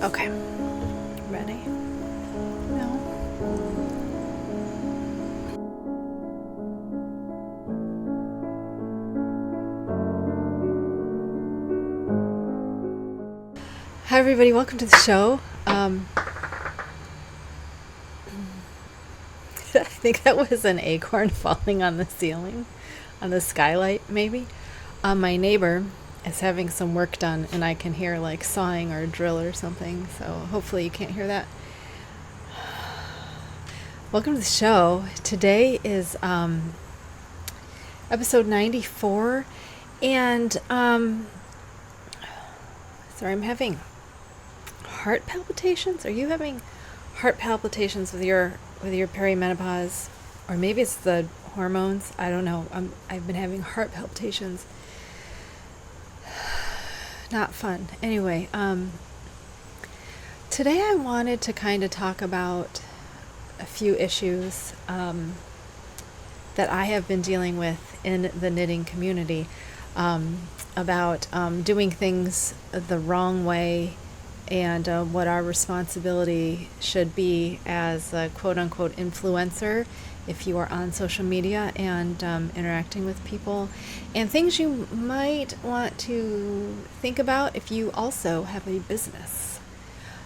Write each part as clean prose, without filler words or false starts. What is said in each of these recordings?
Okay. Ready? No. Hi everybody, welcome to the show. I think that was an acorn falling on the ceiling, on the skylight maybe. My neighbor is having some work done and I can hear like sawing or a drill or something, so hopefully you can't hear that. Welcome to the show. Today is episode 94 and sorry, I'm having heart palpitations. Are you having heart palpitations with your perimenopause, or maybe it's the hormones? I don't know. I've been having heart palpitations. Not fun. Anyway, today I wanted to kind of talk about a few issues that I have been dealing with in the knitting community, about doing things the wrong way, and what our responsibility should be as a quote-unquote influencer if you are on social media and interacting with people, and things you might want to think about if you also have a business.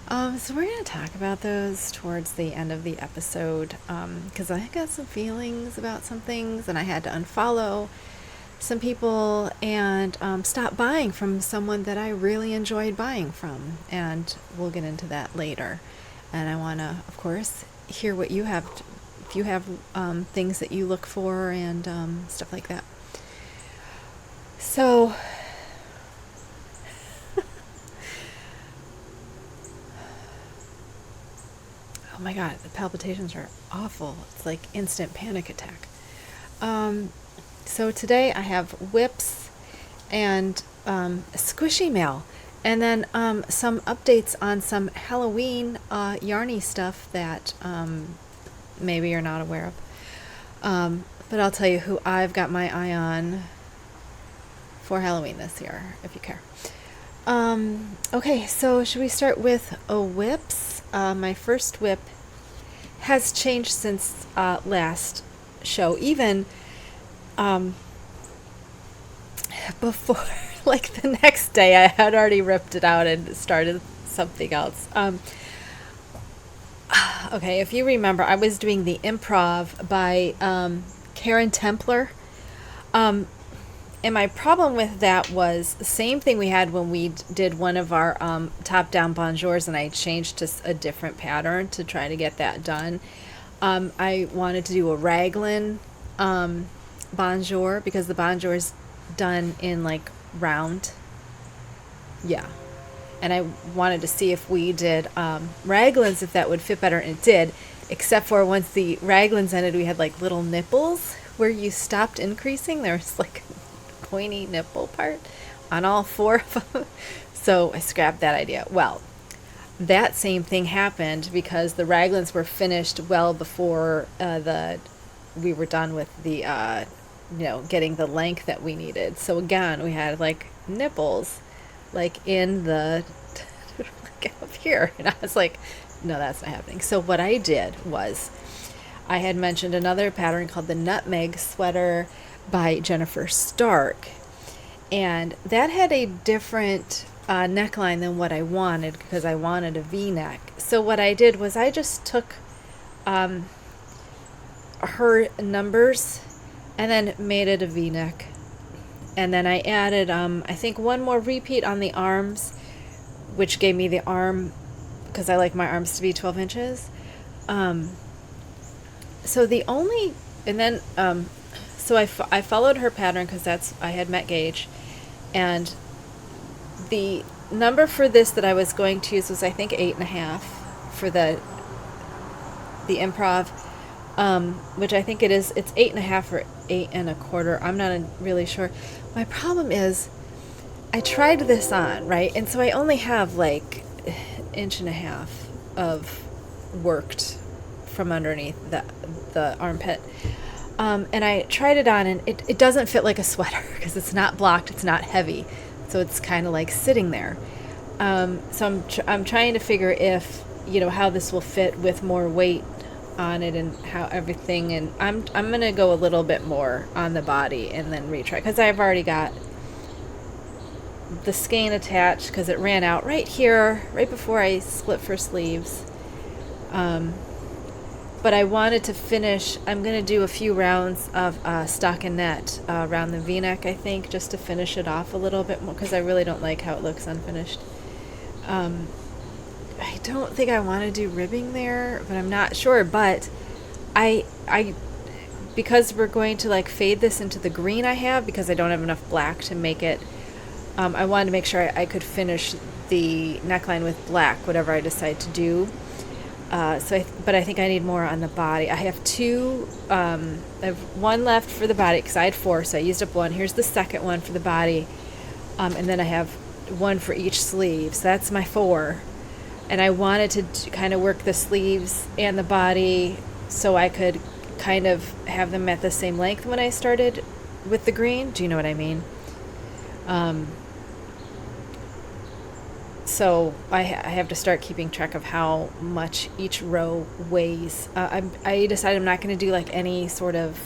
So we're going to talk about those towards the end of the episode, because I got some feelings about some things, and I had to unfollow some people and stop buying from someone that I really enjoyed buying from, and we'll get into that later. And I want to, of course, hear what you have, if you have things that you look for and stuff like that. So, oh my God, the palpitations are awful. It's like instant panic attack. So today I have whips and squishy mail, and then some updates on some Halloween yarny stuff that maybe you're not aware of. But I'll tell you who I've got my eye on for Halloween this year, if you care. Okay, so should we start with whips? My first whip has changed since last show, even before, like the next day I had already ripped it out and started something else. Okay, if you remember, I was doing the improv by Karen Templer, and my problem with that was the same thing we had when we did one of our top-down bonjours, and I changed to a different pattern to try to get that done. I wanted to do a raglan bonjour, because the bonjour is done in like round, and I wanted to see if we did raglans, if that would fit better, and it did, except for once the raglans ended, we had like little nipples where you stopped increasing. There was like a pointy nipple part on all four of them, so I scrapped that idea. Well, that same thing happened because the raglans were finished well before we were done with the getting the length that we needed. So again, we had like nipples like in the like up here, and I was like, no, that's not happening. So what I did was, I had mentioned another pattern called the Nutmeg sweater by Jennifer Stark, and that had a different neckline than what I wanted, because I wanted a V-neck. So what I did was I just took her numbers and then made it a V-neck, and then I added I think one more repeat on the arms, which gave me the arm, because I like my arms to be 12 inches. So the only, and then so I followed her pattern, because I had met gauge, and the number for this that I was going to use was I think 8.5 for the improv, which I think it is. It's 8.5 or 8 1/4. I'm not really sure. My problem is I tried this on, right? And so I only have like 1.5 inches of worked from underneath the armpit. And I tried it on, and it doesn't fit like a sweater, because it's not blocked, it's not heavy. So it's kind of like sitting there. So I'm trying to figure if, how this will fit with more weight on it and how everything, and I'm going to go a little bit more on the body and then retry, because I've already got the skein attached because it ran out right here, right before I split for sleeves. But I wanted to finish, I'm going to do a few rounds of stockinette around the v-neck, I think, just to finish it off a little bit more, because I really don't like how it looks unfinished. I don't think I want to do ribbing there, but I'm not sure. But I because we're going to like fade this into the green I have, because I don't have enough black to make it, I wanted to make sure I could finish the neckline with black, whatever I decide to do. But I think I need more on the body. I have two, I have one left for the body because I had 4, so I used up one. Here's the second one for the body. And then I have one for each sleeve. So that's my 4. And I wanted to kind of work the sleeves and the body so I could kind of have them at the same length when I started with the green. Do you know what I mean? So I have to start keeping track of how much each row weighs. I decided I'm not going to do like any sort of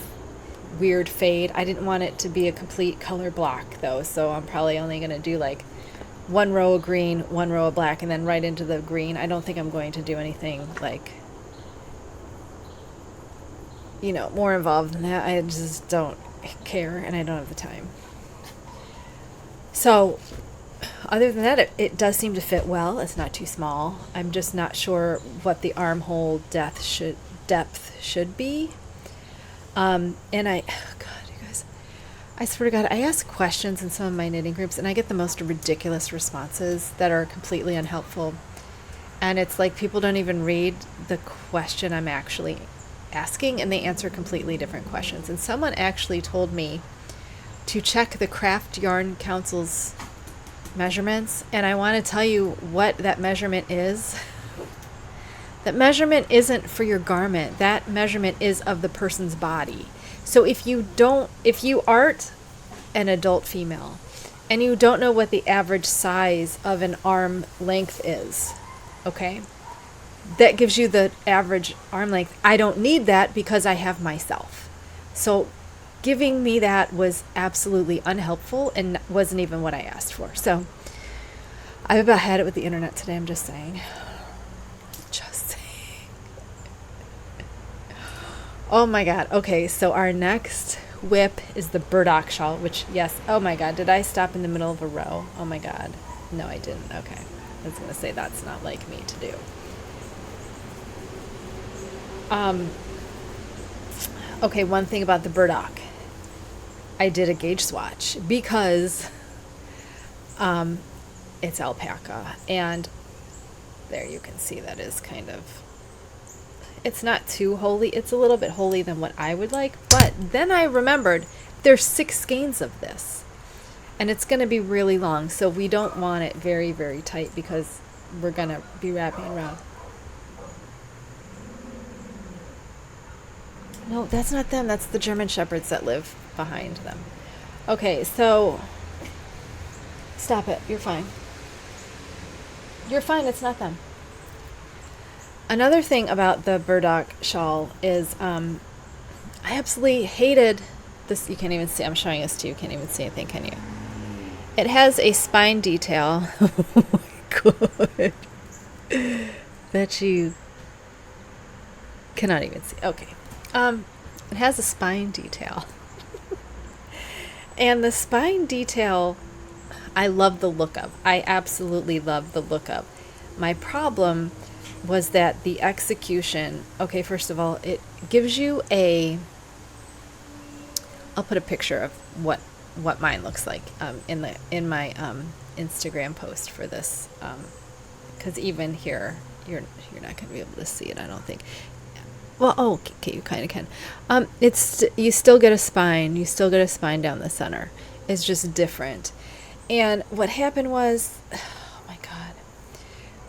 weird fade. I didn't want it to be a complete color block though, so I'm probably only going to do like 1 row of green, 1 row of black, and then right into the green. I don't think I'm going to do anything like, more involved than that. I just don't care, and I don't have the time. So other than that, it does seem to fit well. It's not too small. I'm just not sure what the armhole depth should be. And God, you guys, I swear to God, I ask questions in some of my knitting groups, and I get the most ridiculous responses that are completely unhelpful. And it's like people don't even read the question I'm actually asking, and they answer completely different questions. And someone actually told me to check the Craft Yarn Council's measurements, and I want to tell you what that measurement is. That measurement isn't for your garment. That measurement is of the person's body. So if you aren't an adult female and you don't know what the average size of an arm length is, okay, that gives you the average arm length. I don't need that because I have myself. So giving me that was absolutely unhelpful and wasn't even what I asked for. So I've about had it with the internet today, I'm just saying. Oh my God. Okay, so our next whip is the Burdock Shawl, which, yes, oh my God, did I stop in the middle of a row? Oh my God. No, I didn't. Okay. I was going to say that's not like me to do. Okay, one thing about the Burdock. I did a gauge swatch because it's alpaca, and there you can see that is kind of, it's not too holy. It's a little bit holy than what I would like, but then I remembered there's 6 skeins of this, and it's going to be really long, so we don't want it very, very tight because we're going to be wrapping around. No, that's not them. That's the German Shepherds that live behind them. Okay, so stop it. You're fine. You're fine. It's not them. Another thing about the Burdock Shawl is I absolutely hated this. You can't even see. I'm showing this to you. You can't even see anything, can you? It has a spine detail. Oh my God. That you cannot even see. Okay. It has a spine detail. And the spine detail, I love the look of. I absolutely love the look of. My problem was that the execution, okay, first of all, it gives you I'll put a picture of what mine looks like in my Instagram post for this, because even here you're not going to be able to see it, I don't think. Well, oh, okay, you kind of can. You still get a spine. You still get a spine down the center. It's just different. And what happened was, oh my God,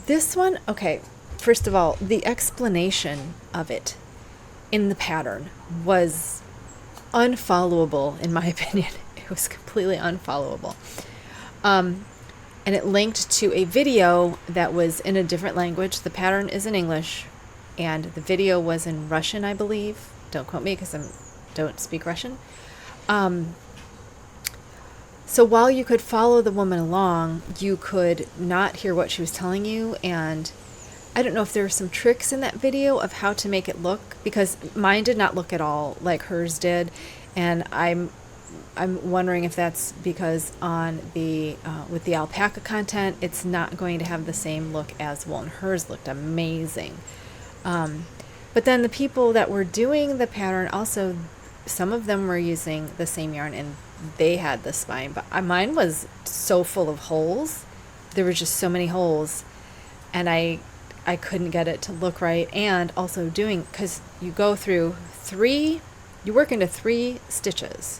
this one. Okay, first of all, the explanation of it in the pattern was unfollowable, in my opinion. It was completely unfollowable. and it linked to a video that was in a different language. The pattern is in English, and the video was in Russian, I believe. Don't quote me because I don't speak Russian. So while you could follow the woman along, you could not hear what she was telling you. And I don't know if there were some tricks in that video of how to make it look, because mine did not look at all like hers did. And I'm wondering if that's because on the with the alpaca content, it's not going to have the same look as wool. And hers looked amazing. But then the people that were doing the pattern also, some of them were using the same yarn and they had the spine, but mine was so full of holes. There were just so many holes, and I couldn't get it to look right. And also because you go through you work into 3 stitches.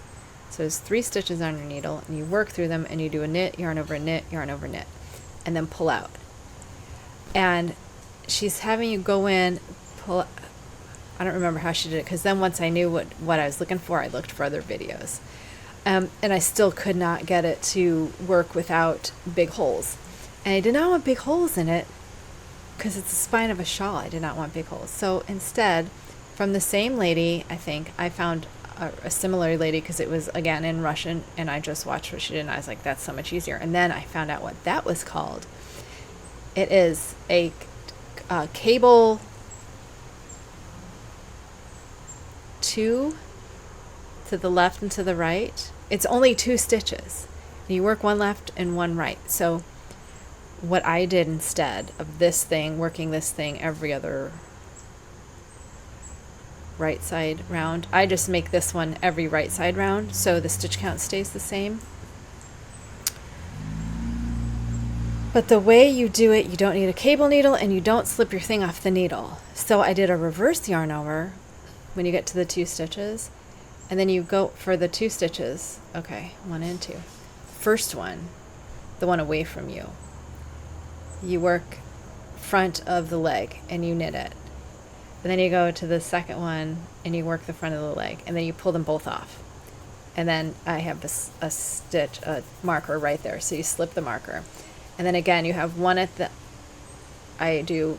So there's 3 stitches on your needle, and you work through them, and you do a knit, yarn over knit, yarn over knit, and then pull out. And she's having you go in, pull. I don't remember how she did it, because then once I knew what I was looking for, I looked for other videos. And I still could not get it to work without big holes. And I did not want big holes in it because it's the spine of a shawl. I did not want big holes. So instead, from the same lady, I think, I found a similar lady, because it was, again, in Russian, and I just watched what she did, and I was like, that's so much easier. And then I found out what that was called. It is a cable 2 to the left and to the right. It's only 2 stitches. You work one left and one right. So what I did instead of this thing, working this thing every other right side round, I just make this one every right side round, so the stitch count stays the same. But the way you do it, you don't need a cable needle, and you don't slip your thing off the needle. So I did a reverse yarn over when you get to the 2 stitches, and then you go for the 2 stitches. Okay, 1 and 2. First one, the one away from you, you work front of the leg and you knit it. And then you go to the second one and you work the front of the leg, and then you pull them both off. And then I have a marker right there, so you slip the marker. And then again, you have one I do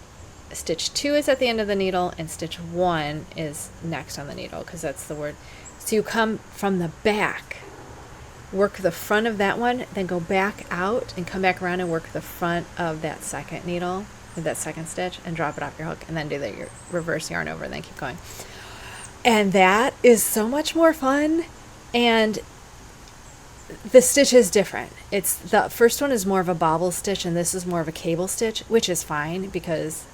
stitch 2 is at the end of the needle, and stitch 1 is next on the needle, because that's the word. So you come from the back, work the front of that one, then go back out and come back around and work the front of that second needle with that second stitch and drop it off your hook, and then do your reverse yarn over and then keep going. And that is so much more fun. And the stitch is different. It's the first one is more of a bobble stitch, and this is more of a cable stitch, which is fine because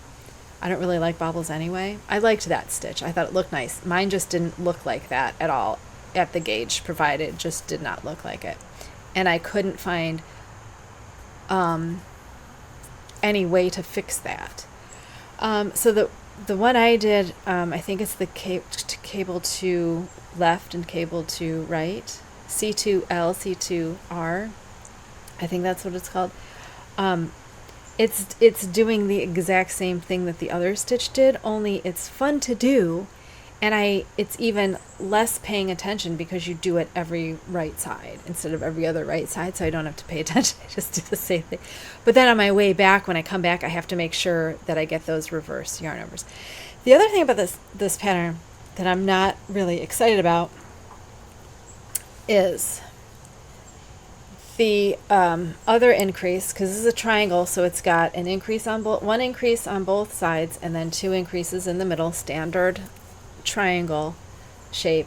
I don't really like bobbles anyway. I liked that stitch. I thought it looked nice. Mine just didn't look like that at all at the gauge provided. It just did not look like it. And I couldn't find any way to fix that. So the one I did, I think it's the cable to left and cable to right, C2L, C2R. I think that's what it's called. It's doing the exact same thing that the other stitch did, only it's fun to do, and it's even less paying attention because you do it every right side instead of every other right side, so I don't have to pay attention. I just do the same thing. But then on my way back, when I come back, I have to make sure that I get those reverse yarn overs. The other thing about this pattern that I'm not really excited about is the other increase, because this is a triangle, so it's got an increase on one increase on both sides, and then 2 increases in the middle, standard triangle shape.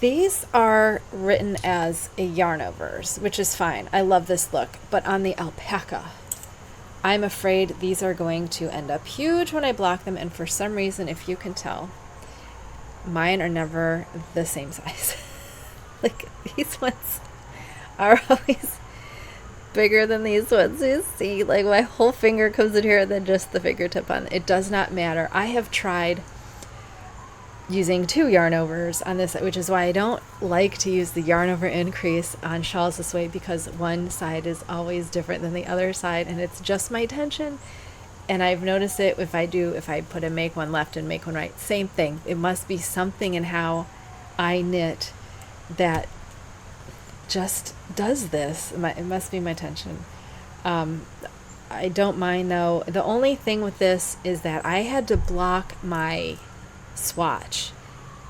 These are written as a yarn overs, which is fine. I love this look, but on the alpaca, I'm afraid these are going to end up huge when I block them, and for some reason, if you can tell, mine are never the same size. Like, these ones are always bigger than these ones. You see, like, my whole finger comes in here and then just the fingertip on it. It does not matter. I have tried using 2 yarn overs on this, which is why I don't like to use the yarn over increase on shawls this way, because one side is always different than the other side, and it's just my tension. And I've noticed it if I put a make one left and make one right, same thing. It must be something in how I knit that just does this. It must be my tension. I don't mind though. The only thing with this is that I had to block my swatch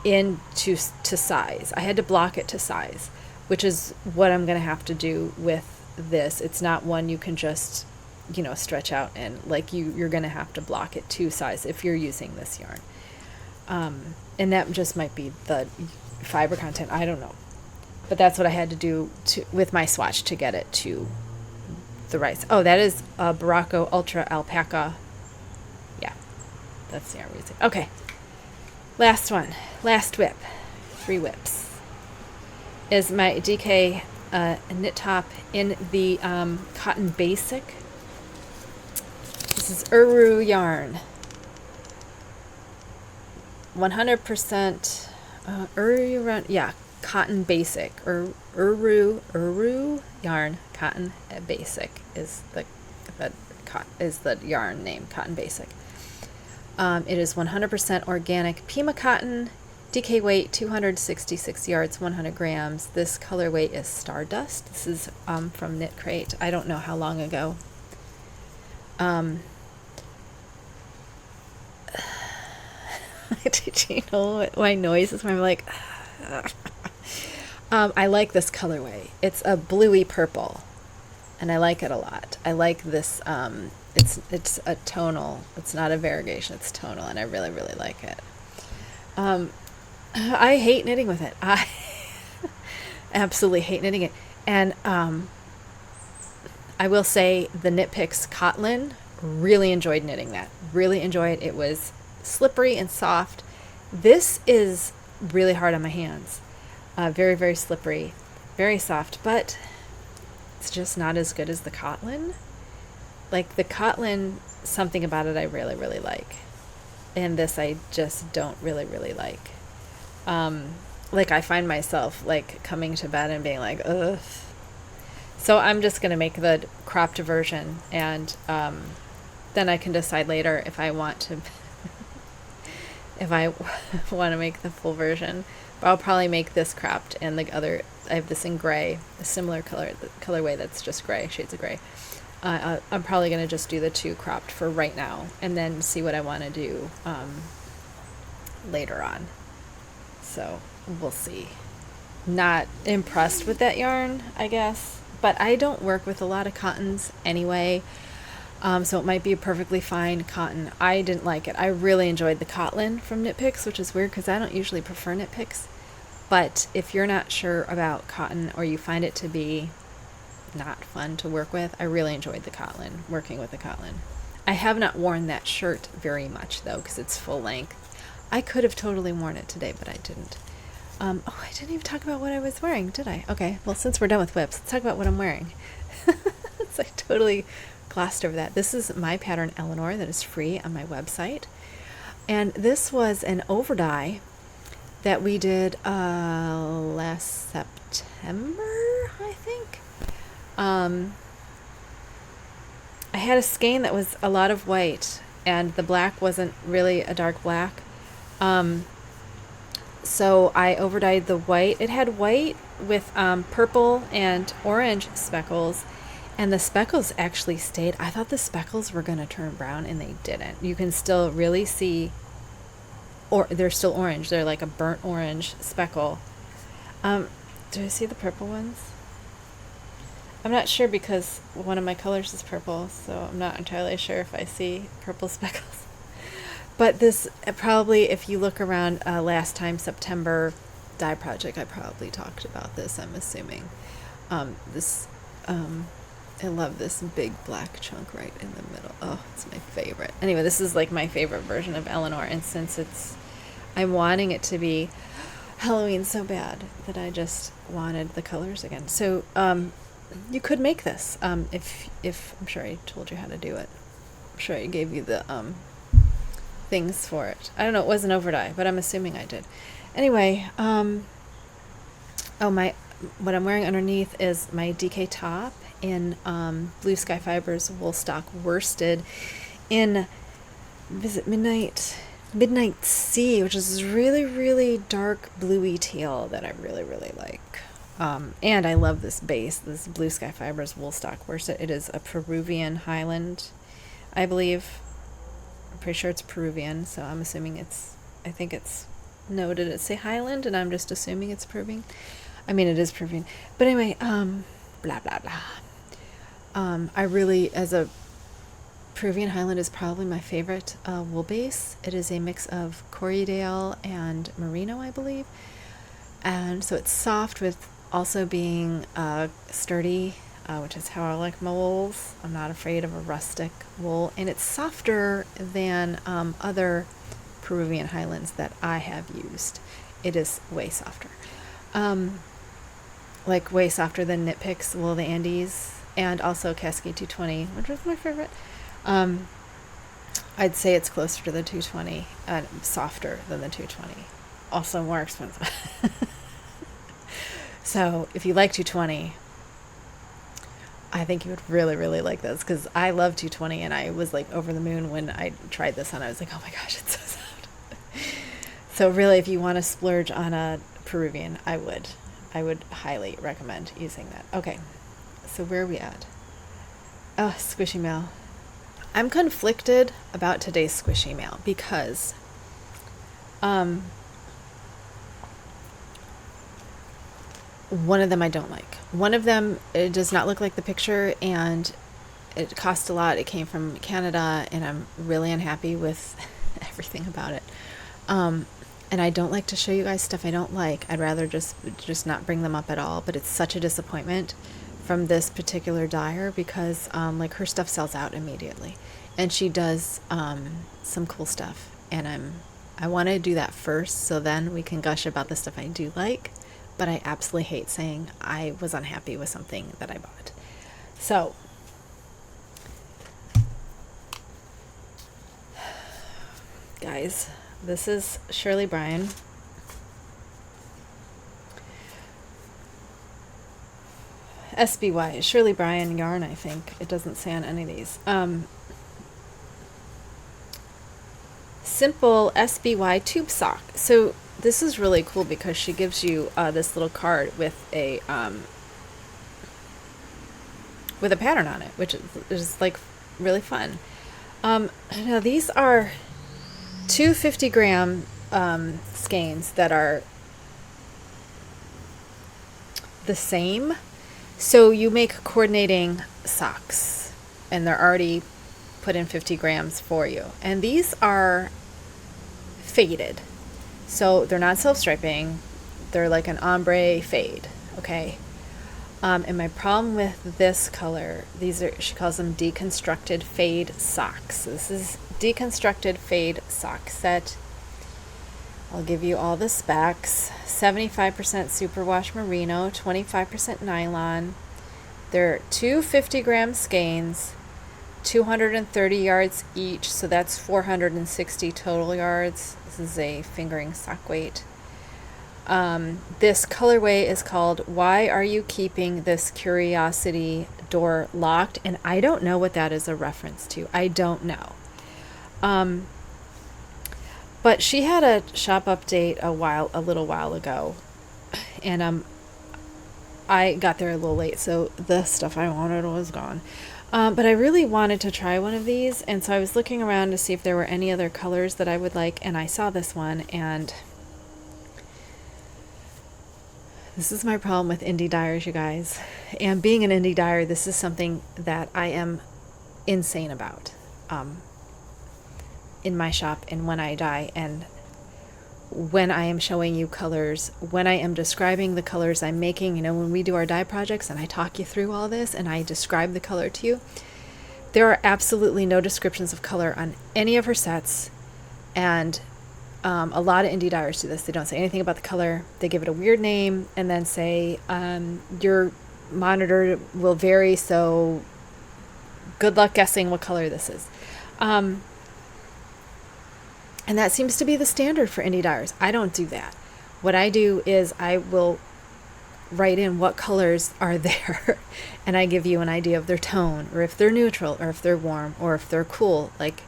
to size. I had to block it to size, which is what I'm going to have to do with this. It's not one you can just, stretch out, and like you're going to have to block it to size if you're using this yarn. And that just might be the fiber content. I don't know. But that's what I had to do with my swatch to get it to the right. Oh, that is Barocco Ultra Alpaca. Yeah, that's the yarn we're using. Okay, last one. Last whip. 3 whips. Is my DK knit top in the Cotton Basic. This is Uru yarn. 100% Uru, yeah, Cotton Basic, or Uru yarn. Cotton Basic is the yarn name. Cotton Basic. It is 100% organic Pima cotton. DK weight 266 yards, 100 grams. This color weight is Stardust. This is from Knitcrate. I don't know how long ago. Did you know what my noise is when I'm like, I like this colorway. It's a bluey purple, and I like it a lot. I like this. It's a tonal. It's not a variegation. It's tonal, and I really, really like it. I hate knitting with it. I absolutely hate knitting it. And I will say the Knit Picks Kotlin, really enjoyed knitting that. Really enjoyed. It was slippery and soft. This is really hard on my hands. Very, very slippery, very soft, but it's just not as good as the Kotlin. Like the Kotlin, something about it I really, really like. And this I just don't really, really like. Like I find myself like coming to bed and being like, ugh. So I'm just going to make the cropped version, and then I can decide later if I want to if I want to make the full version. But I'll probably make this cropped, and the other, I have this in gray, a similar colorway that's just gray, shades of gray. I'm probably going to just do the 2 cropped for right now, and then see what I want to do later on. So we'll see. Not impressed with that yarn, I guess, but I don't work with a lot of cottons anyway, so it might be a perfectly fine cotton. I didn't like it. I really enjoyed the Kotlin from Knit Picks, which is weird because I don't usually prefer Knit Picks. But if you're not sure about cotton, or you find it to be not fun to work with, I really enjoyed the Kotlin, working with the Kotlin. I have not worn that shirt very much though, because it's full length. I could have totally worn it today, but I didn't. Oh, I didn't even talk about what I was wearing, did I? Okay, well, since we're done with whips, let's talk about what I'm wearing. So I totally glossed over that. This is my pattern Eleanor that is free on my website. And this was an overdye that we did last September, I think. I had a skein that was a lot of white, and the black wasn't really a dark black. So I overdyed the white. It had white with purple and orange speckles, and the speckles actually stayed. I thought the speckles were going to turn brown, and they didn't. You can still really see, or they're still orange. They're like a burnt orange speckle. Do I see the purple ones? I'm not sure because one of my colors is purple, so I'm not entirely sure if I see purple speckles. But this, probably, if you look around last time, September dye project, I probably talked about this, I'm assuming. I love this big black chunk right in the middle. Oh, it's my favorite. Anyway, this is like my favorite version of Eleanor, and since I'm wanting it to be Halloween so bad that I just wanted the colors again. So, you could make this, if I'm sure I told you how to do it. I'm sure I gave you the, things for it. I don't know, it wasn't overdye, but I'm assuming I did. Anyway, what I'm wearing underneath is my DK top in Blue Sky Fibers Woolstock worsted in Midnight Sea, which is really, really dark bluey teal that I really, really like. And I love this base, this Blue Sky Fibers wool stock worsted. It is a Peruvian Highland, I believe. I'm pretty sure it's Peruvian, so I'm assuming I think it's, no, did it say Highland? And I'm just assuming it's Peruvian. I mean, it is Peruvian. But anyway, blah, blah, blah. I really, as a Peruvian Highland is probably my favorite wool base. It is a mix of Corriedale and Merino, I believe. And so it's soft with also being sturdy, which is how I like my wools. I'm not afraid of a rustic wool. And it's softer than other Peruvian Highlands that I have used. It is way softer. Like way softer than Knit Picks Wool of the Andes, and also Cascade 220, which was my favorite. I'd say it's closer to the 220 and softer than the 220. Also more expensive. So if you like 220, I think you would really, really like this, because I love 220 and I was like over the moon when I tried this on. I was like, oh my gosh, it's so soft. So really, if you want to splurge on a Peruvian, I would highly recommend using that. Okay, so where are we at? Oh, squishy mail. I'm conflicted about today's squishy mail because one of them I don't like. One of them, it does not look like the picture, and it cost a lot. It came from Canada, and I'm really unhappy with everything about it. And I don't like to show you guys stuff I don't like. I'd rather just not bring them up at all. But it's such a disappointment from this particular dyer because like her stuff sells out immediately, and she does some cool stuff, and I want to do that first, so then we can gush about the stuff I do like. But I absolutely hate saying I was unhappy with something that I bought. So guys, this is Shirley Bryan. SBY, Shirley Bryan yarn, I think. It doesn't say on any of these. Simple SBY tube sock. So this is really cool because she gives you this little card with a pattern on it, which is like really fun. Now these are 250-gram skeins that are the same. So you make coordinating socks, and they're already put in 50 grams for you. And these are faded. So they're not self-striping. They're like an ombre fade, okay? And my problem with this color, these are, she calls them deconstructed fade socks. This is deconstructed fade sock set. I'll give you all the specs. 75% superwash merino, 25% nylon. They're 250-gram skeins, 230 yards each, so that's 460 total yards. This is a fingering sock weight. This colorway is called Why Are You Keeping This Curiosity Door Locked? And I don't know what that is a reference to. I don't know. But she had a shop update a little while ago, and I got there a little late, so the stuff I wanted was gone. But I really wanted to try one of these, and so I was looking around to see if there were any other colors that I would like, and I saw this one, and this is my problem with indie dyers, you guys. And being an indie dyer, this is something that I am insane about in my shop and when I dye, and when I am showing you colors, when I am describing the colors I'm making. You know, when we do our dye projects and I talk you through all this and I describe the color to you, there are absolutely no descriptions of color on any of her sets. And a lot of indie dyers do this. They don't say anything about the color. They give it a weird name and then say, your monitor will vary, so good luck guessing what color this is. And that seems to be the standard for indie dyers. I don't do that. What I do is I will write in what colors are there, and I give you an idea of their tone, or if they're neutral, or if they're warm, or if they're cool. Like,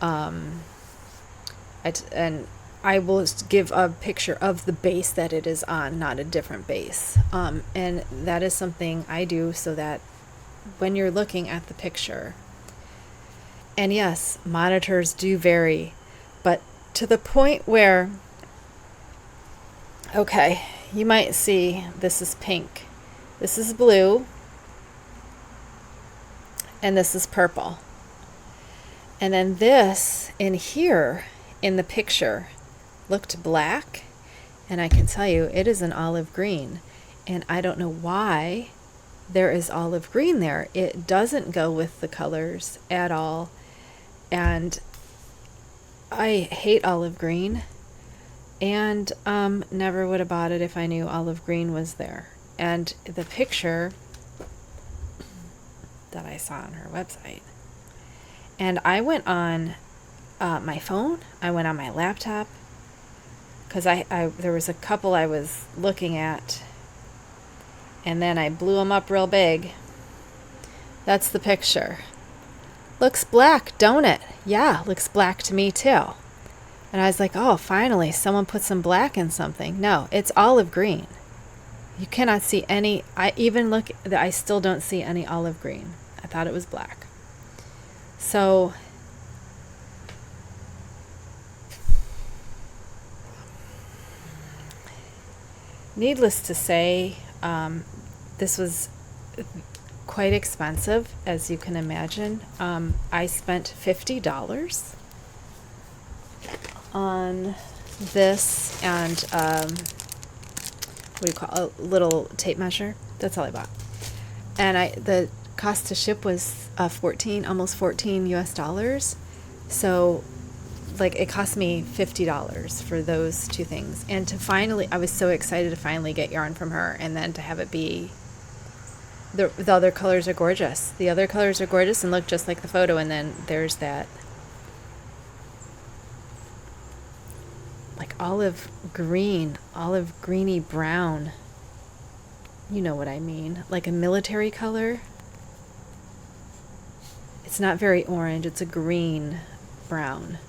and I will give a picture of the base that it is on, not a different base. And that is something I do so that when you're looking at the picture, and yes, monitors do vary, but to the point where, okay, you might see this is pink, this is blue, and this is purple. And then this in here in the picture looked black, and I can tell you it is an olive green, and I don't know why there is olive green there. It doesn't go with the colors at all, and I hate olive green, and never would have bought it if I knew olive green was there. And the picture that I saw on her website, and I went on my phone, I went on my laptop, because there was a couple I was looking at, and then I blew them up real big. That's the picture. Looks black, don't it? Yeah, looks black to me too. And I was like, oh, finally, someone put some black in something. No, it's olive green. You cannot see any, I still don't see any olive green. I thought it was black. So, needless to say, this was quite expensive, as you can imagine. I spent $50 on this and what do you call a little tape measure. That's all I bought. And the cost to ship was almost 14 US dollars. So like it cost me $50 for those two things. And I was so excited to finally get yarn from her, and then to have it be the other colors are gorgeous. The other colors are gorgeous and look just like the photo, and then there's that like olive greeny brown. You know what I mean? Like a military color. It's not very orange, it's a green brown.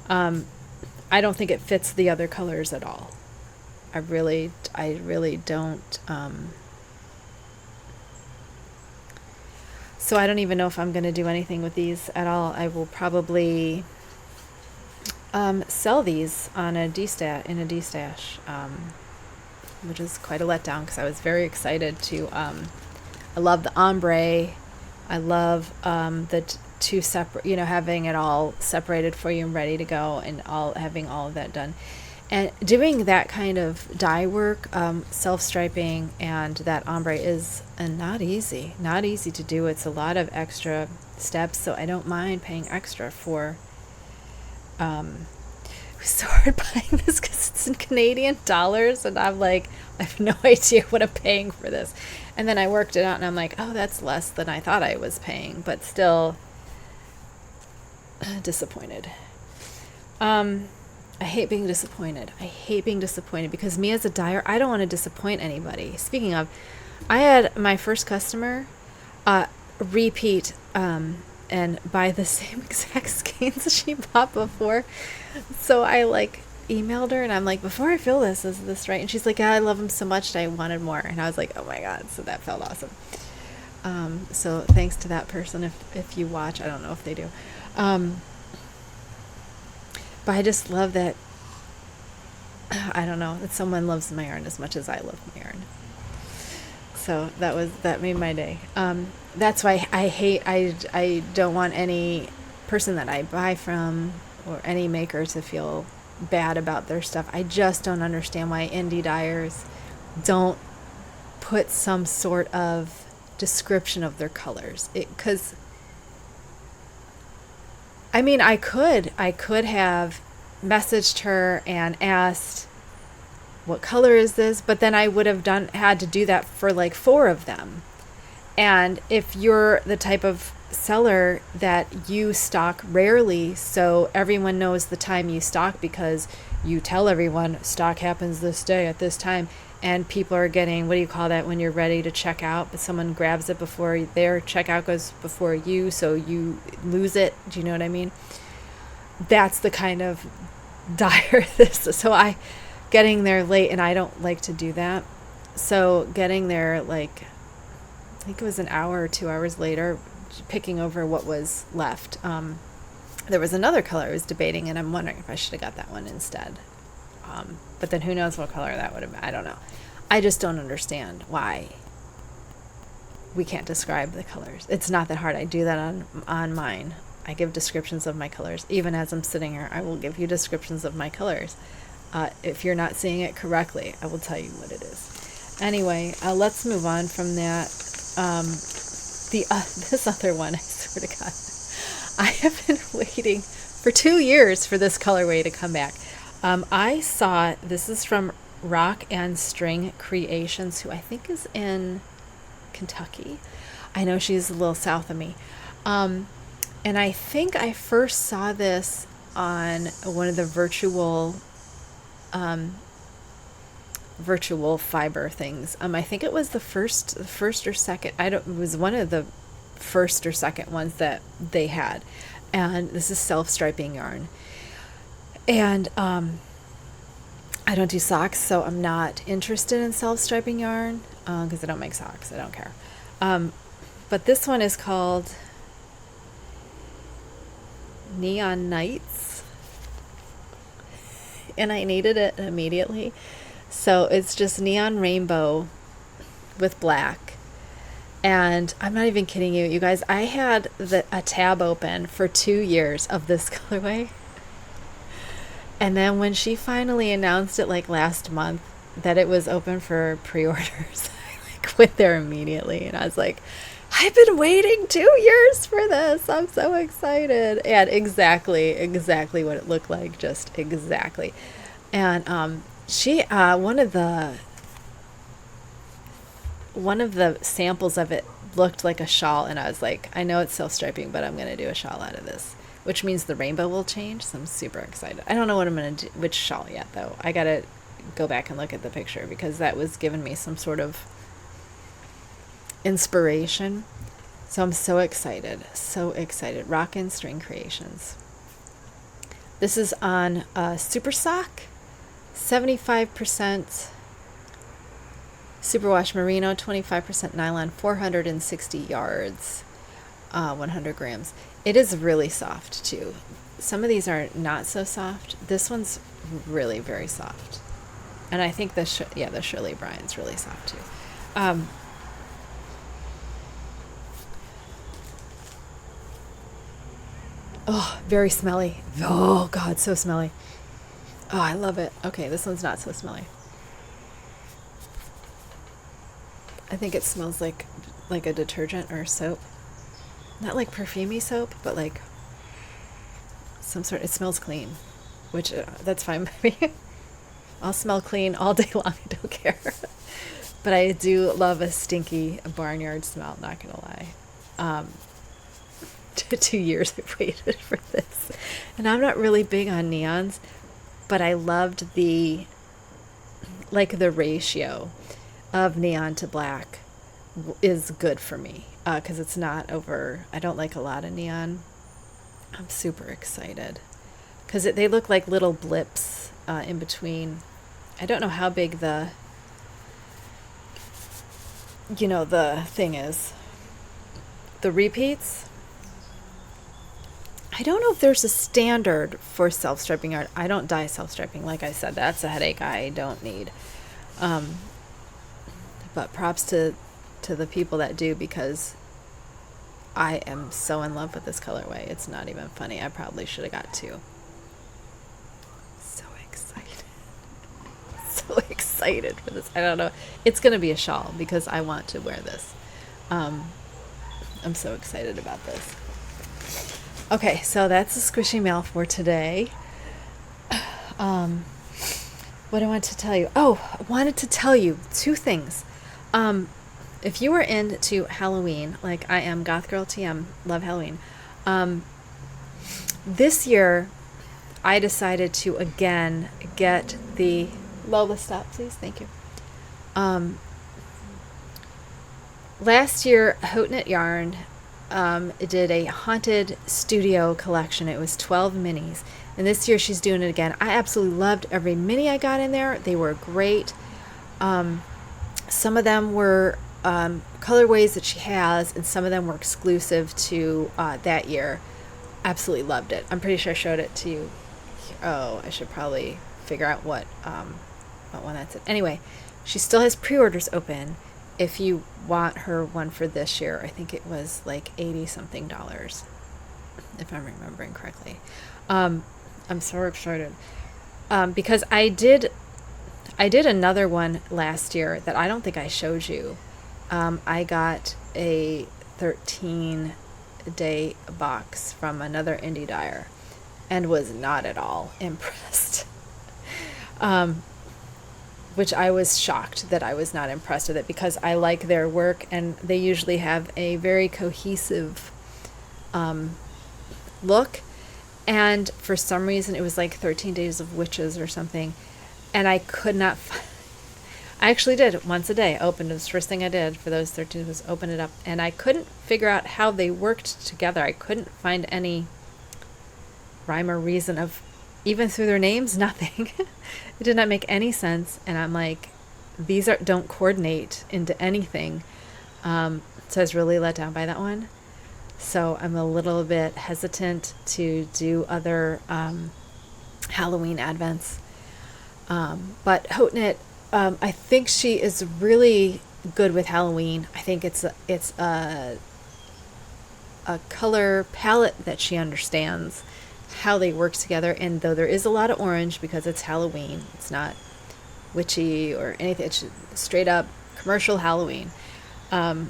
I don't think it fits the other colors at all. I really don't. So I don't even know if I'm going to do anything with these at all. I will probably sell these on a D-stash, which is quite a letdown because I was very excited to. I love the ombre. I love the two separate, having it all separated for you and ready to go, and having all of that done. And doing that kind of dye work, self-striping and that ombre is not easy to do. It's a lot of extra steps, so I don't mind paying extra for. We started buying this because it's in Canadian dollars, and I'm like, I have no idea what I'm paying for this. And then I worked it out, and I'm like, oh, that's less than I thought I was paying, but still disappointed. I hate being disappointed. Because me as a dyer, I don't want to disappoint anybody. Speaking of, I had my first customer repeat and buy the same exact skeins she bought before. So I emailed her, and I'm like, before I fill this, is this right? And she's like, yeah, I love them so much that I wanted more. And I was like, oh my God. So that felt awesome. So thanks to that person. If you watch, I don't know if they do. But I just love that, I don't know, that someone loves my yarn as much as I love my yarn. So that made my day. That's why I don't want any person that I buy from or any maker to feel bad about their stuff. I just don't understand why indie dyers don't put some sort of description of their colors. Because I mean, I could have messaged her and asked, what color is this? But then I would have had to do that for 4 of them. And if you're the type of seller that you stock rarely, so everyone knows the time you stock because you tell everyone stock happens this day at this time, and people are getting, what do you call that, when you're ready to check out, but someone grabs it before their checkout goes before you, so you lose it. Do you know what I mean? That's the kind of dire this. So getting there late, and I don't like to do that. So getting there, like, I think it was an hour or 2 hours later, picking over what was left. There was another color I was debating, and I'm wondering if I should have got that one instead. But then who knows what color that would have been. I don't know. I just don't understand why we can't describe the colors. It's not that hard. I do that on mine. I give descriptions of my colors. Even as I'm sitting here, I will give you descriptions of my colors. If you're not seeing it correctly, I will tell you what it is. Anyway, let's move on from that. This other one, I swear to God, I have been waiting for 2 years for this colorway to come back. I saw, this is from Rock and String Creations, who I think is in Kentucky. I know she's a little south of me. And I think I first saw this on one of the virtual fiber things. I think it was the first or second. It was one of the first or second ones that they had. And this is self-striping yarn. And I don't do socks, so I'm not interested in self-striping yarn because I don't make socks. I don't care. But this one is called Neon Nights, and I needed it immediately. So it's just neon rainbow with black. And I'm not even kidding you, you guys. I had a tab open for 2 years of this colorway. And then when she finally announced it, like last month, that it was open for pre-orders, I went there immediately, and I was like, I've been waiting 2 years for this. I'm so excited. And exactly what it looked like, just exactly. And she one of the samples of it looked like a shawl, and I was like, I know it's self-striping, but I'm going to do a shawl out of this, which means the rainbow will change. So I'm super excited. I don't know what I'm going to do, which shawl yet, though. I got to go back and look at the picture because that was giving me some sort of inspiration. So I'm so excited. So excited. Rock and String Creations. This is on Super Sock, 75% superwash merino, 25% nylon, 460 yards, 100 grams. It is really soft too. Some of these are not so soft. This one's really very soft. And I think the Shirley Bryan's really soft too. Oh, very smelly. Oh God, so smelly. Oh, I love it. Okay, this one's not so smelly. I think it smells like a detergent or soap. Not like perfumey soap, but like some sort. It smells clean, which that's fine by me. I'll smell clean all day long. I don't care. But I do love a stinky barnyard smell. Not gonna lie. 2 years I waited for this, and I'm not really big on neons, but I loved the ratio of neon to black is good for me because it's not over. I don't like a lot of neon. I'm super excited because they look like little blips in between. I don't know how big the thing is. The repeats. I don't know if there's a standard for self-striping yarn. I don't dye self-striping. Like I said, that's a headache I don't need. But props to the people that do, because I am so in love with this colorway. It's not even funny. I probably should have got 2. So excited. So excited for this. I don't know. It's going to be a shawl because I want to wear this. I'm so excited about this. Okay, so that's the squishy mail for today. What I want to tell you. Oh, I wanted to tell you 2 things. If you are into Halloween, like I am, Goth Girl TM, love Halloween. This year, I decided to again get the Lola, stop, please. Thank you. Last year, Haute Knit Yarn did a haunted studio collection. It was 12 minis. And this year she's doing it again. I absolutely loved every mini I got in there. They were great. Some of them were colorways that she has, and some of them were exclusive to that year. Absolutely loved it. I'm pretty sure I showed it to you. Oh, I should probably figure out what one that's it. Anyway, she still has pre-orders open. If you want her one for this year, I think it was like $80 something, if I'm remembering correctly. I'm so excited because I did another one last year that I don't think I showed you. I got a 13-day box from another indie dyer and was not at all impressed. Which I was shocked that I was not impressed with it, because I like their work and they usually have a very cohesive look. And for some reason it was like 13 Days of Witches or something, and I could not I actually did it once a day. Opened it. The first thing I did for those 13 was open it up, and I couldn't figure out how they worked together. I couldn't find any rhyme or reason of, even through their names, nothing. It did not make any sense, and I'm like, these don't coordinate into anything. So I was really let down by that one. So I'm a little bit hesitant to do other Halloween advents. But Haute Knit, I think she is really good with Halloween. I think it's a color palette that she understands how they work together. And though there is a lot of orange because it's Halloween, it's not witchy or anything. It's straight up commercial Halloween. I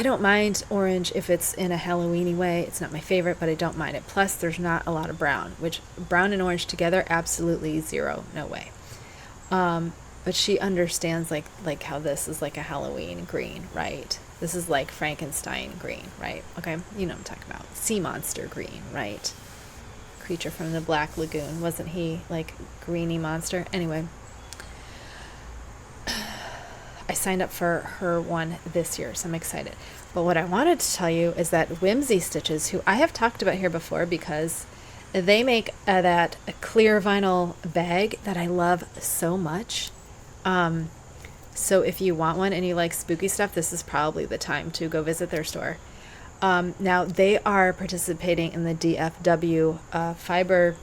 don't mind orange if it's in a Halloweeny way. It's not my favorite, but I don't mind it. Plus, there's not a lot of brown, which brown and orange together, absolutely zero, no way. But she understands like how this is like a Halloween green, right? This is like Frankenstein green, right? Okay, you know what I'm talking about. Sea monster green, right? Creature from the Black Lagoon. Wasn't he like greeny monster? Anyway, I signed up for her one this year, so I'm excited. But what I wanted to tell you is that Whimzee Stitches, who I have talked about here before because they make that clear vinyl bag that I love so much. So if you want one and you like spooky stuff, this is probably the time to go visit their store. Now they are participating in the DFW Fiber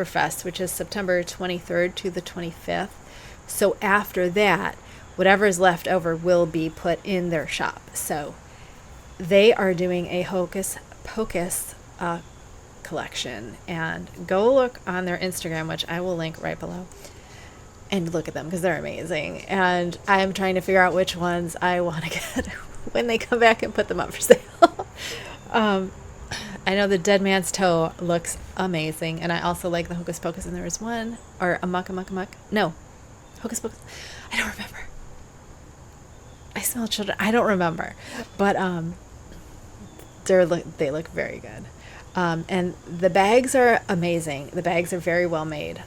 Fest, which is September 23rd to the 25th. So after that, whatever is left over will be put in their shop. So they are doing a Hocus Pocus collection, and go look on their Instagram, which I will link right below, and look at them because they're amazing. And I'm trying to figure out which ones I want to get when they come back and put them up for sale. I know the Dead Man's Toe looks amazing, and I also like the Hocus Pocus, and there was one, or Amok. No, Hocus Pocus. I don't remember. I smell children. I don't remember, but they look very good. And the bags are amazing. The bags are very well made.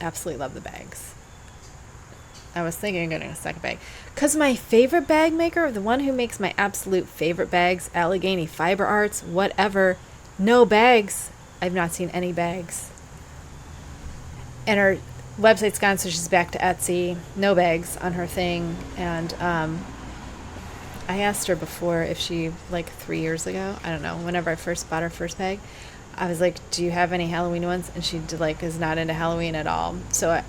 Absolutely love the bags. I was thinking of getting a second bag because my favorite bag maker, the one who makes my absolute favorite bags, Allegheny Fiber Arts, whatever, no bags. I've not seen any bags. And her website's gone, so she's back to Etsy. No bags on her thing. And I asked her before if she, like 3 years ago, I don't know, whenever I first bought her first bag, I was like, do you have any Halloween ones? And she is not into Halloween at all. So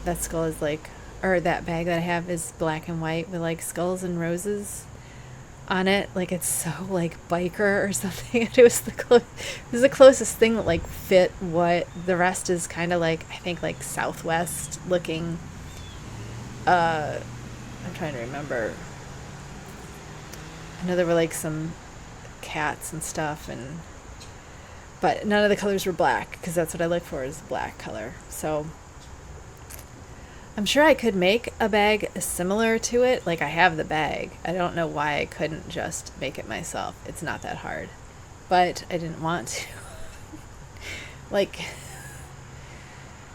that skull is that bag that I have is black and white with like skulls and roses on it. Like it's so like biker or something. It was the closest thing that like fit what the rest is kind of like, I think like Southwest looking. I'm trying to remember. I know there were like some cats and stuff, but none of the colors were black because that's what I look for, is black color. So I'm sure I could make a bag similar to it. Like I have the bag. I don't know why I couldn't just make it myself. It's not that hard, but I didn't want to. Like,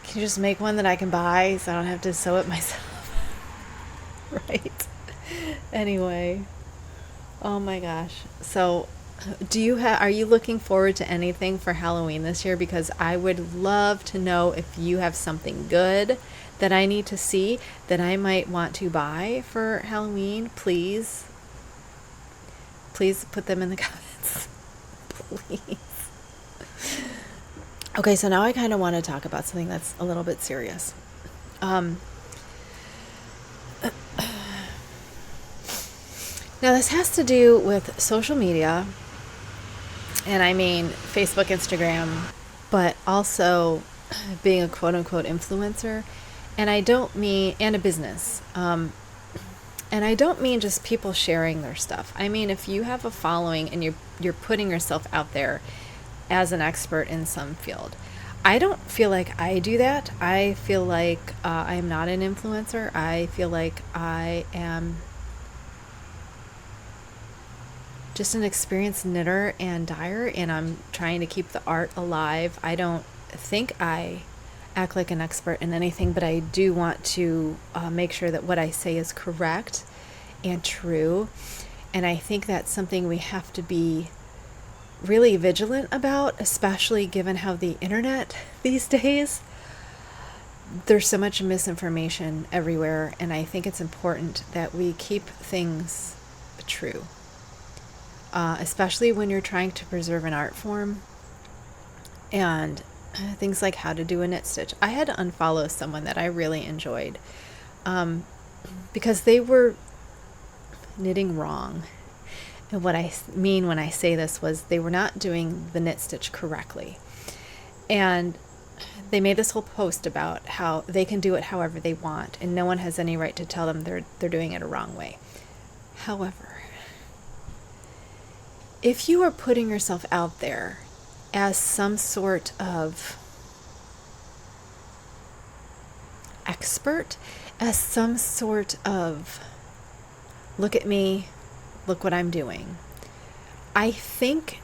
can you just make one that I can buy so I don't have to sew it myself? Right. Anyway. Oh my gosh. So, are you looking forward to anything for Halloween this year? Because I would love to know if you have something good that I need to see that I might want to buy for Halloween. Please put them in the comments. Please. Okay, so now I kind of want to talk about something that's a little bit serious. Now, this has to do with social media, and I mean Facebook, Instagram, but also being a quote-unquote influencer, and a business. And I don't mean just people sharing their stuff. I mean, if you have a following and you're putting yourself out there as an expert in some field. I don't feel like I do that. I feel like I am not an influencer. I feel like I am just an experienced knitter and dyer, and I'm trying to keep the art alive. I don't think I act like an expert in anything, but I do want to make sure that what I say is correct and true. And I think that's something we have to be really vigilant about, especially given how the internet these days, there's so much misinformation everywhere, and I think it's important that we keep things true, especially when you're trying to preserve an art form and things like how to do a knit stitch. I had to unfollow someone that I really enjoyed because they were knitting wrong. And what I mean when I say this was they were not doing the knit stitch correctly. And they made this whole post about how they can do it however they want, and no one has any right to tell them they're doing it a wrong way. However, if you are putting yourself out there as some sort of expert, as some sort of look at me, look what I'm doing, I think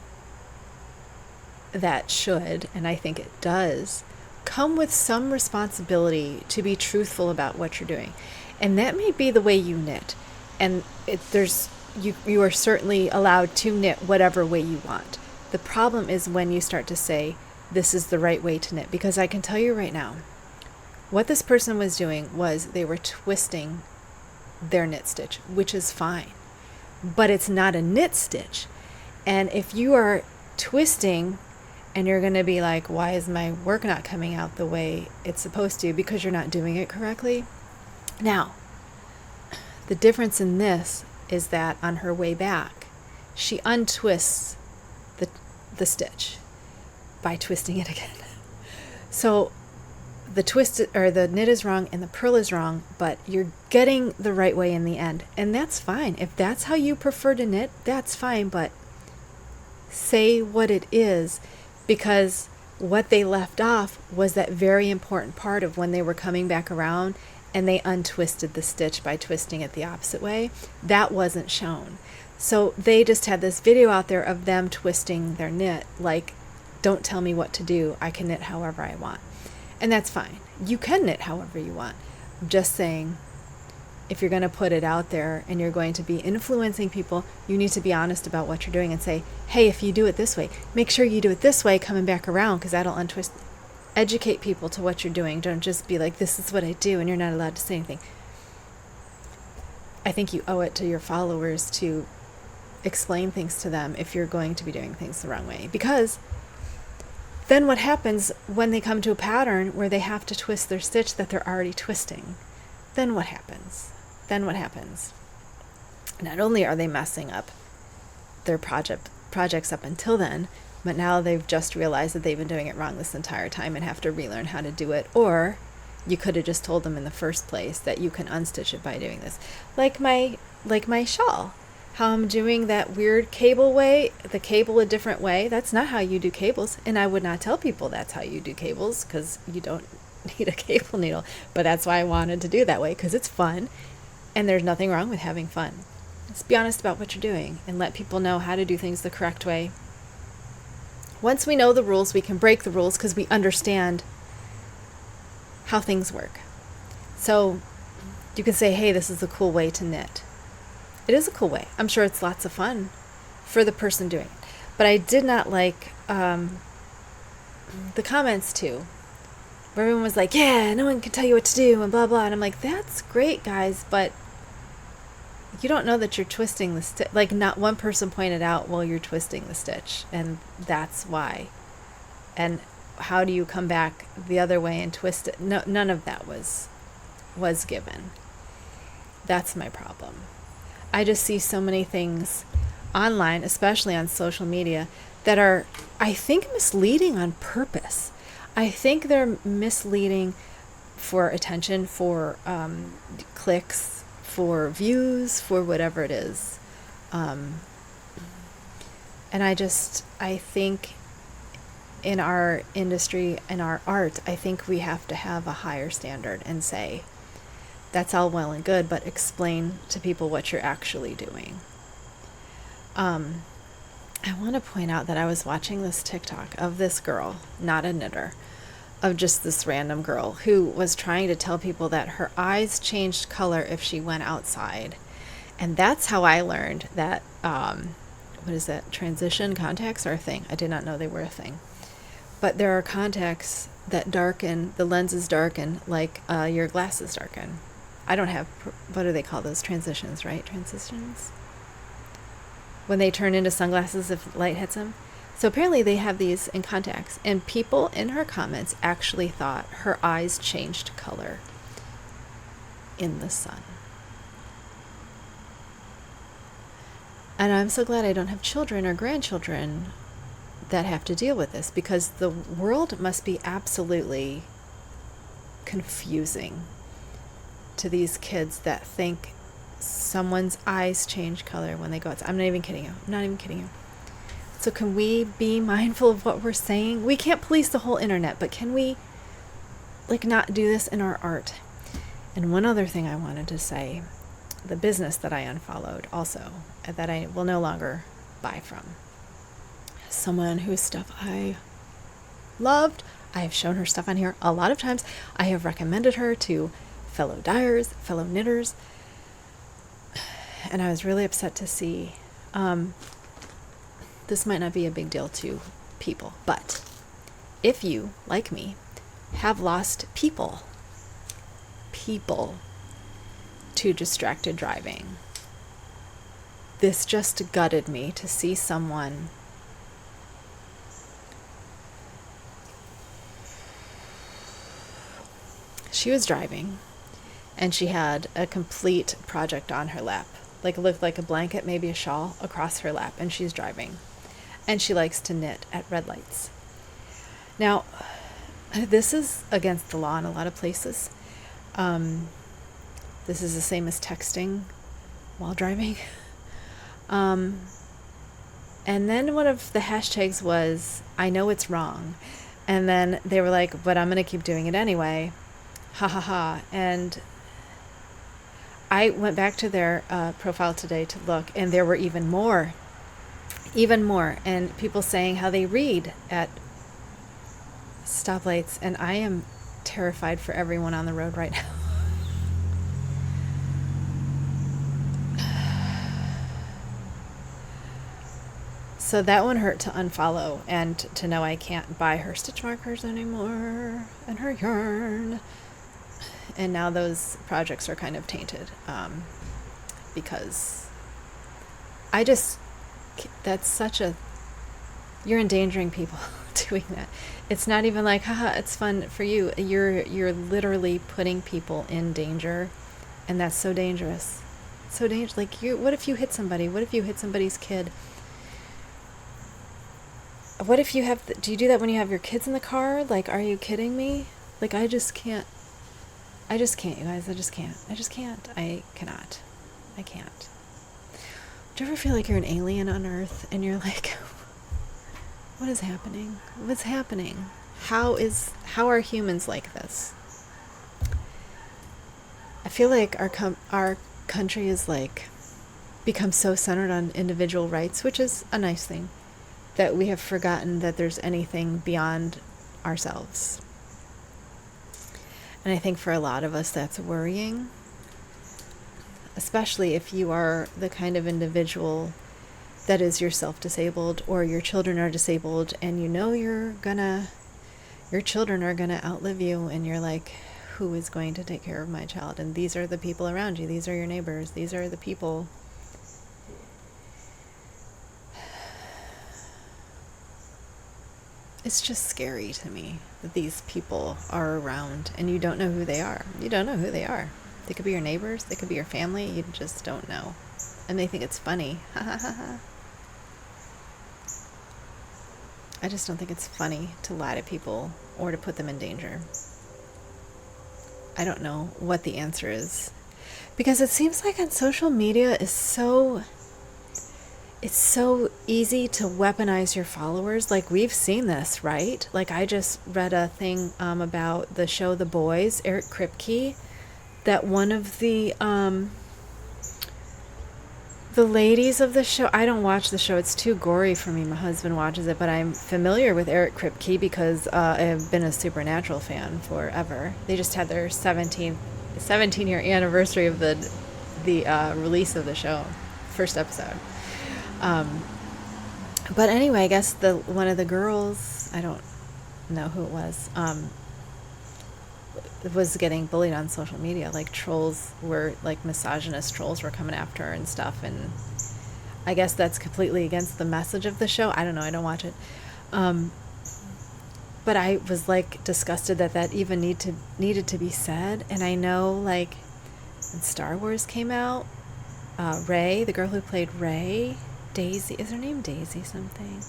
that should, and I think it does, come with some responsibility to be truthful about what you're doing. And that may be the way you knit. And you are certainly allowed to knit whatever way you want. The problem is when you start to say, this is the right way to knit. Because I can tell you right now, what this person was doing was they were twisting their knit stitch, which is fine. But it's not a knit stitch. And if you are twisting and you're going to be like, why is my work not coming out the way it's supposed to? Because you're not doing it correctly. Now, the difference in this is that on her way back, she untwists the stitch by twisting it again. So the twist or the knit is wrong and the purl is wrong, but you're getting the right way in the end. And that's fine. If that's how you prefer to knit, that's fine, but say what it is, because what they left off was that very important part of when they were coming back around and they untwisted the stitch by twisting it the opposite way. That wasn't shown. So they just had this video out there of them twisting their knit, like, don't tell me what to do. I can knit however I want. And that's fine. You can knit however you want. I'm just saying, if you're going to put it out there and you're going to be influencing people, you need to be honest about what you're doing and say, hey, if you do it this way, make sure you do it this way coming back around, because that'll untwist. Educate people to what you're doing. Don't just be like, this is what I do, and you're not allowed to say anything. I think you owe it to your followers to explain things to them if you're going to be doing things the wrong way. Because then what happens when they come to a pattern where they have to twist their stitch that they're already twisting? Then what happens? Not only are they messing up their projects up until then, but now they've just realized that they've been doing it wrong this entire time and have to relearn how to do it. Or you could have just told them in the first place that you can unstitch it by doing this. Like my shawl. How I'm doing that weird cable way, the cable a different way. That's not how you do cables. And I would not tell people that's how you do cables, because you don't need a cable needle. But that's why I wanted to do it that way, because it's fun. And there's nothing wrong with having fun. Just be honest about what you're doing and let people know how to do things the correct way. Once we know the rules, we can break the rules because we understand how things work. So you can say, hey, this is a cool way to knit. It is a cool way. I'm sure it's lots of fun for the person doing it. But I did not like the comments too, where everyone was like, yeah, no one can tell you what to do and blah, blah. And I'm like, that's great, guys, but you don't know that you're twisting the stitch. Like, not one person pointed out, well, you're twisting the stitch, and that's why. And how do you come back the other way and twist it? No, none of that was given. That's my problem. I just see so many things online, especially on social media, that are, I think, misleading on purpose. I think they're misleading for attention, for clicks, for views, for whatever it is. And I think in our industry, in our art, I think we have to have a higher standard and say, that's all well and good, but explain to people what you're actually doing. I want to point out that I was watching this TikTok of this girl, not a knitter, of just this random girl who was trying to tell people that her eyes changed color if she went outside. And that's how I learned that, what is that, transition contacts are a thing. I did not know they were a thing. But there are contacts that darken, the lenses darken like your glasses darken. I don't have, what do they call those? Transitions, right? Transitions? When they turn into sunglasses if light hits them. So apparently they have these in contacts. And people in her comments actually thought her eyes changed color in the sun. And I'm so glad I don't have children or grandchildren that have to deal with this, because the world must be absolutely confusing to these kids that think someone's eyes change color when they go outside. I'm not even kidding you. I'm not even kidding you. So can we be mindful of what we're saying? We can't police the whole internet, but can we not do this in our art? And one other thing I wanted to say, the business that I unfollowed also, that I will no longer buy from. Someone whose stuff I loved. I have shown her stuff on here a lot of times. I have recommended her to fellow dyers, fellow knitters. And I was really upset to see, this might not be a big deal to people, but if you, like me, have lost people to distracted driving, this just gutted me to see someone she was driving and she had a complete project on her lap. Like, it looked like a blanket, maybe a shawl, across her lap, and she's driving. And she likes to knit at red lights. Now, this is against the law in a lot of places. This is the same as texting while driving. And then one of the hashtags was, I know it's wrong. And then they were like, but I'm going to keep doing it anyway. Ha ha ha. And I went back to their profile today to look, and there were even more, and people saying how they read at stoplights, and I am terrified for everyone on the road right now. So that one hurt to unfollow, and to know I can't buy her stitch markers anymore, and her yarn. And now those projects are kind of tainted, because that's such a, you're endangering people doing that. It's not even like, haha, it's fun for you. You're literally putting people in danger, and that's so dangerous. So dangerous. Like, what if you hit somebody? What if you hit somebody's kid? What if you have, do you do that when you have your kids in the car? Like, are you kidding me? Like, I just can't, you guys. I cannot. I can't. Do you ever feel like you're an alien on Earth and you're like, what is happening? What's happening? How are humans like this? I feel like our country is like become so centered on individual rights, which is a nice thing, that we have forgotten that there's anything beyond ourselves. And I think for a lot of us that's worrying. especially if you are the kind of individual that is yourself disabled or your children are disabled, and you know your children are gonna outlive you, and you're like, who is going to take care of my child? And these are the people around you. These are your neighbors. These are the people. It's just scary to me that these people are around and you don't know who they are. You don't know who they are. They could be your neighbors. They could be your family. You just don't know. And they think it's funny. I just don't think it's funny to lie to people or to put them in danger. I don't know what the answer is. Because it seems like on social media it's so easy to weaponize your followers. Like, we've seen this, right? Like, I just read a thing about the show The Boys, Eric Kripke, that one of the ladies of the show, I don't watch the show, it's too gory for me, my husband watches it, but I'm familiar with Eric Kripke because I've been a Supernatural fan forever. They just had their 17-year anniversary of the release of the show, first episode. But anyway, I guess one of the girls, I don't know who it was getting bullied on social media. Like, trolls were, like, misogynist trolls were coming after her and stuff, and I guess that's completely against the message of the show. I don't know, I don't watch it. But I was, like, disgusted that even needed to be said. And I know, like, when Star Wars came out, Rey, the girl who played Rey, Daisy, is her name Daisy something?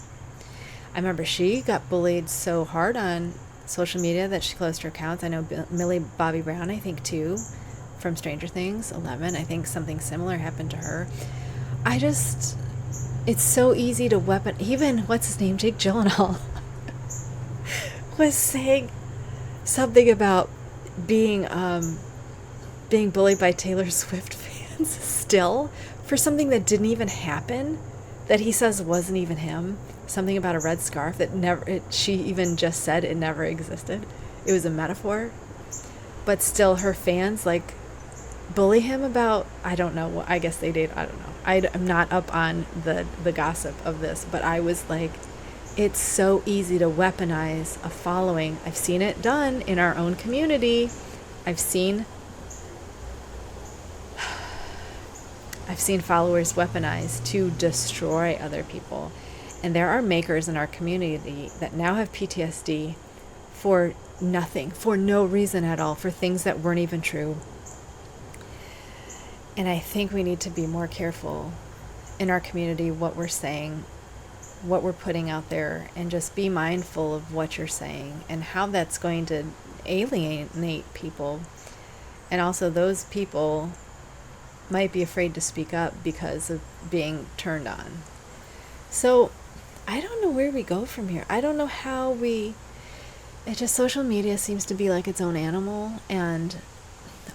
I remember she got bullied so hard on social media that she closed her accounts. I know Millie Bobby Brown, I think, too, from Stranger Things 11. I think something similar happened to her. It's so easy to even, what's his name, Jake Gyllenhaal, was saying something about being bullied by Taylor Swift fans still, for something that didn't even happen, that he says wasn't even him. Something about a red scarf that she even just said it never existed. It was a metaphor. But still, her fans, like, bully him about, I don't know, I guess they did, I don't know. I'm not up on the gossip of this, but I was like, it's so easy to weaponize a following. I've seen it done in our own community. I've seen followers weaponized to destroy other people. And there are makers in our community that now have PTSD for nothing, for no reason at all, for things that weren't even true. And I think we need to be more careful in our community, what we're saying, what we're putting out there, and just be mindful of what you're saying and how that's going to alienate people. And also, those people might be afraid to speak up because of being turned on. So I don't know where we go from here. I don't know how social media seems to be like its own animal, and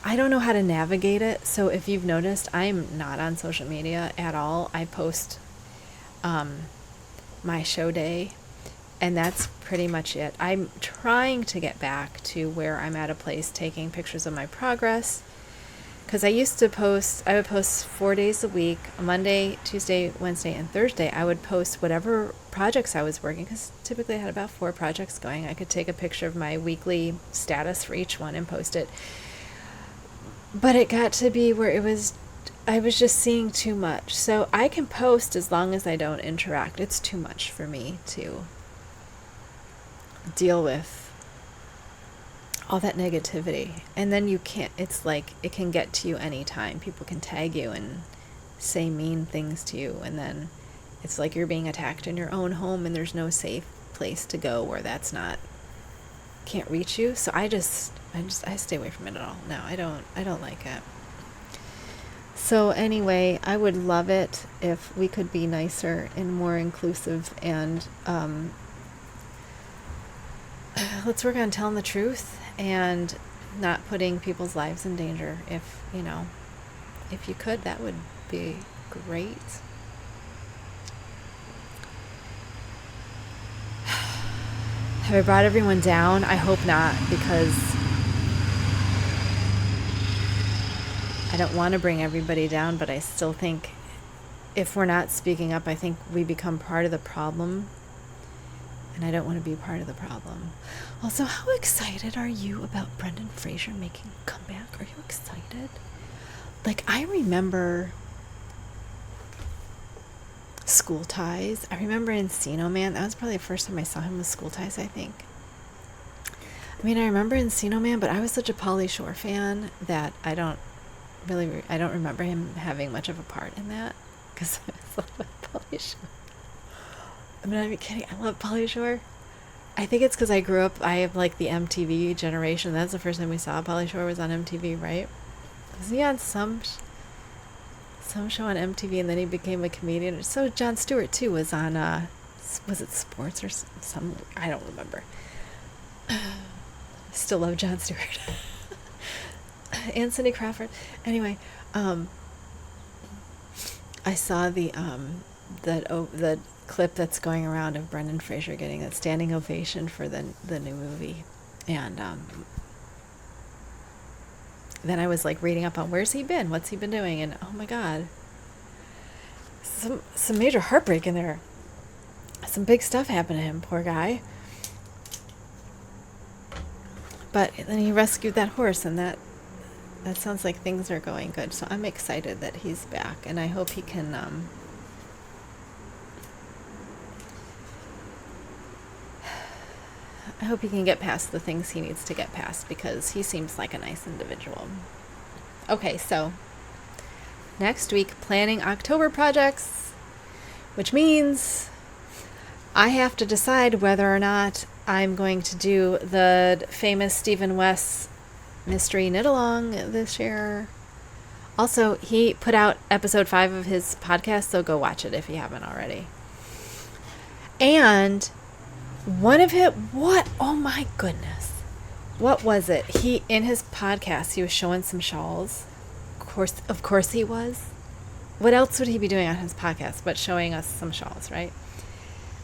I don't know how to navigate it. So if you've noticed, I'm not on social media at all. I post my show day, and that's pretty much it. I'm trying to get back to where I'm at a place taking pictures of my progress, because I would post 4 days a week, Monday, Tuesday, Wednesday, and Thursday. I would post whatever projects I was working, because typically I had about 4 projects going. I could take a picture of my weekly status for each one and post it. But it got to be where I was just seeing too much. So I can post as long as I don't interact. It's too much for me to deal with all that negativity. And then it's like, it can get to you anytime. People can tag you and say mean things to you, and then it's like you're being attacked in your own home, and there's no safe place to go where can't reach you. So I stay away from it at all. No, I don't like it. So anyway, I would love it if we could be nicer and more inclusive, and let's work on telling the truth and not putting people's lives in danger. If you could, that would be great. Have I brought everyone down? I hope not, because I don't want to bring everybody down, but I still think if we're not speaking up, I think we become part of the problem. And I don't want to be part of the problem. Also, how excited are you about Brendan Fraser making a comeback? Are you excited? Like, I remember School Ties. I remember Encino Man. That was probably the first time I saw him with School Ties, I think. I mean, I remember Encino Man, but I was such a Pauly Shore fan that I don't remember him having much of a part in that, because I love Pauly Shore. I'm not even kidding. I love Pauly Shore. I think it's because I grew up, I have like the MTV generation. That's the first time we saw Pauly Shore was on MTV, right? Was he on some show on MTV, and then he became a comedian? So Jon Stewart too was on, was it Sports or some, I don't remember. Still love Jon Stewart. And Cindy Crawford. Anyway, I saw the clip that's going around of Brendan Fraser getting that standing ovation for the new movie, and then I was like reading up on where's he been, what's he been doing, and oh my God, some major heartbreak in there. Some big stuff happened to him, poor guy. But then he rescued that horse, and that sounds like things are going good. So I'm excited that he's back, and I hope he can get past the things he needs to get past, because he seems like a nice individual. Okay, so next week, planning October projects, which means I have to decide whether or not I'm going to do the famous Stephen West mystery knit along this year. Also, he put out episode 5 of his podcast, so go watch it if you haven't already. And one of it, oh my goodness, what was it? He, in his podcast, he was showing some shawls. Of course he was. What else would he be doing on his podcast but showing us some shawls, right?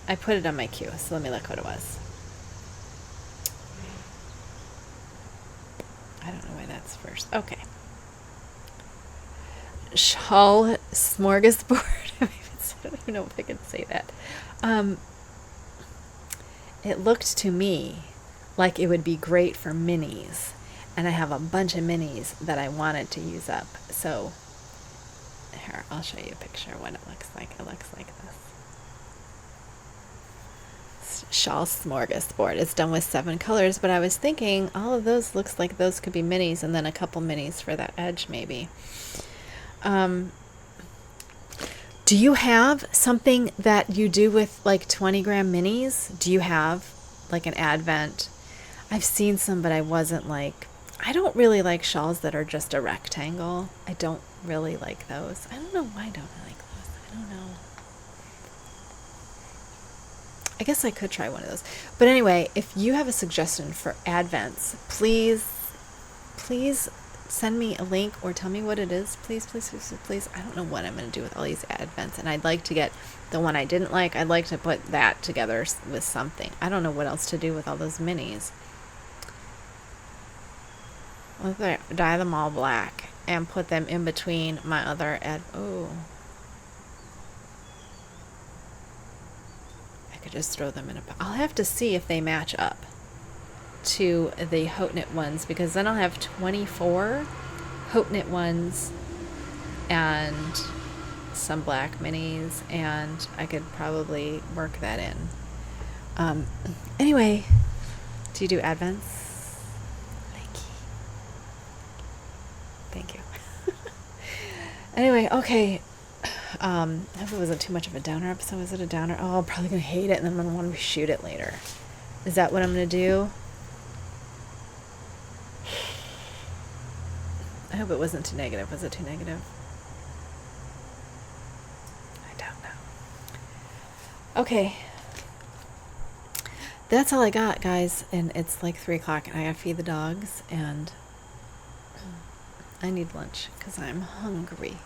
I put it on my queue, so let me look what it was. I don't know why that's first. Okay. Shawl Smorsgasbord. I don't even know if I can say that. It looked to me like it would be great for minis, and I have a bunch of minis that I wanted to use up. So here, I'll show you a picture of what it looks like. It looks like this. Shawl Smorsgasbord. It's done with 7 colors, but I was thinking all of those looks like those could be minis, and then a couple minis for that edge maybe. Do you have something that you do with like 20-gram minis? Do you have like an advent? I've seen some, but I wasn't like, I don't really like shawls that are just a rectangle. I don't really like those. I don't know why I don't like those. I don't know. I guess I could try one of those. But anyway, if you have a suggestion for advents, please send me a link or tell me what it is. Please. I don't know what I'm going to do with all these advents, and I'd like to get the one I didn't like. I'd like to put that together with something. I don't know what else to do with all those minis. Let's dye them all black and put them in between my other I could just throw them in a... I'll have to see if they match up to the Haute knit ones, because then I'll have 24 Haute knit ones and some black minis, and I could probably work that in. Anyway, do you do advents? Thank you. Anyway, okay. I hope it wasn't too much of a downer episode. Was it a downer? Oh, I'm probably going to hate it, and then I'm going to want to reshoot it later. Is that what I'm going to do? I hope it wasn't too negative. Was it too negative? I don't know. Okay. That's all I got, guys. And it's like 3 o'clock, and I gotta feed the dogs, and I need lunch because I'm hungry.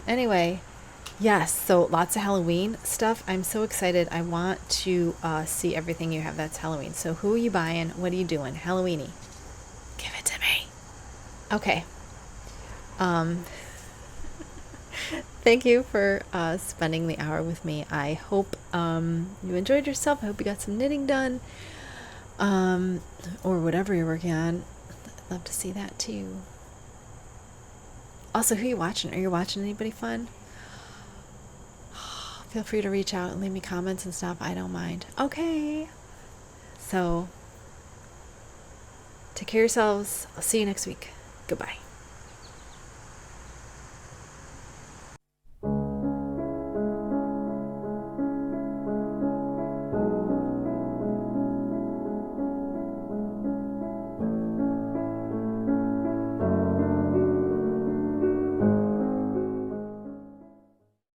Anyway, yes, so lots of Halloween stuff. I'm so excited. I want to see everything you have that's Halloween. So who are you buying? What are you doing? Halloweeny. Give it to me. Okay. Um, thank you for spending the hour with me. I hope you enjoyed yourself. I hope you got some knitting done, or whatever you're working on. I'd love to see that too. Also, who are you watching? Are you watching anybody fun? Feel free to reach out and leave me comments and stuff. I don't mind. Okay. So, take care of yourselves. I'll see you next week. Goodbye.